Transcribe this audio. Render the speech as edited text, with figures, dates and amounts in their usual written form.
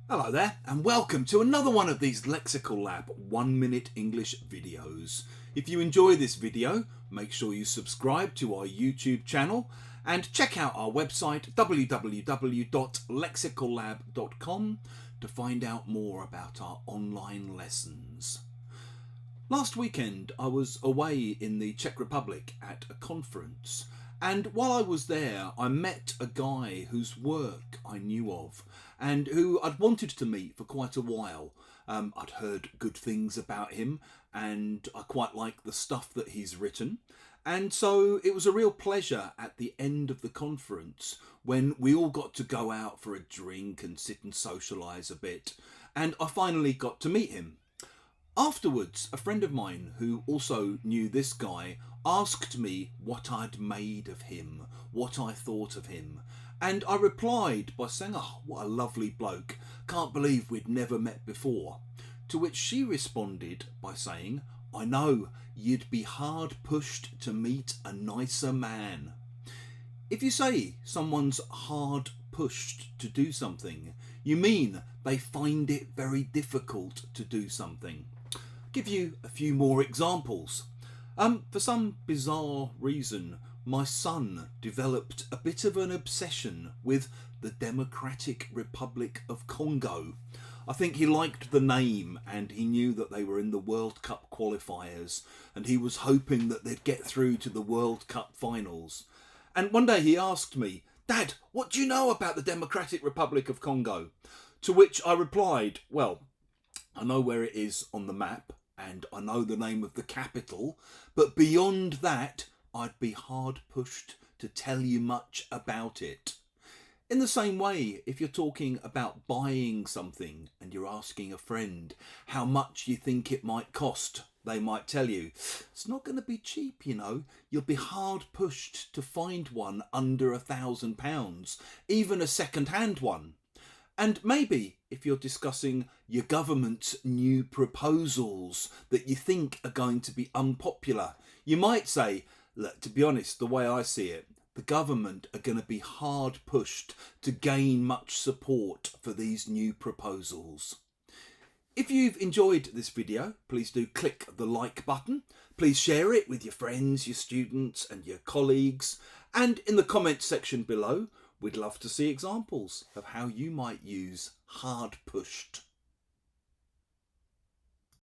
Hello there, and welcome to another one of these Lexical Lab 1 minute English videos. If you enjoy this video, make sure you subscribe to our YouTube channel and check out our website www.lexicallab.com to find out more about our online lessons. Last weekend I was away in the Czech Republic at a conference, and while I was there I met a guy whose work I knew of and who I'd wanted to meet for quite a while. I'd heard good things about him and I quite like the stuff that he's written, and so it was a real pleasure at the end of the conference when we all got to go out for a drink and sit and socialise a bit, and I finally got to meet him. Afterwards, a friend of mine who also knew this guy asked me what I'd made of him, what I thought of him, and I replied by saying, "Oh, what a lovely bloke, can't believe we'd never met before." To which she responded by saying, "I know, you'd be hard pushed to meet a nicer man." If you say someone's hard pushed to do something, you mean they find it very difficult to do something. Give you a few more examples. For some bizarre reason, my son developed a bit of an obsession with the Democratic Republic of Congo. I think he liked the name and he knew that they were in the World Cup qualifiers and he was hoping that they'd get through to the World Cup finals. And one day he asked me, "Dad, what do you know about the Democratic Republic of Congo?" To which I replied, "Well, I know where it is on the map and I know the name of the capital, but beyond that, I'd be hard pushed to tell you much about it." In the same way, if you're talking about buying something and you're asking a friend how much you think it might cost, they might tell you, "It's not going to be cheap, you know. You'll be hard pushed to find one under £1,000, even a second-hand one." And maybe if you're discussing your government's new proposals that you think are going to be unpopular, you might say, "Look, to be honest, the way I see it, the government are going to be hard pushed to gain much support for these new proposals." If you've enjoyed this video, please do click the like button. Please share it with your friends, your students and your colleagues. And in the comments section below, we'd love to see examples of how you might use hard pushed.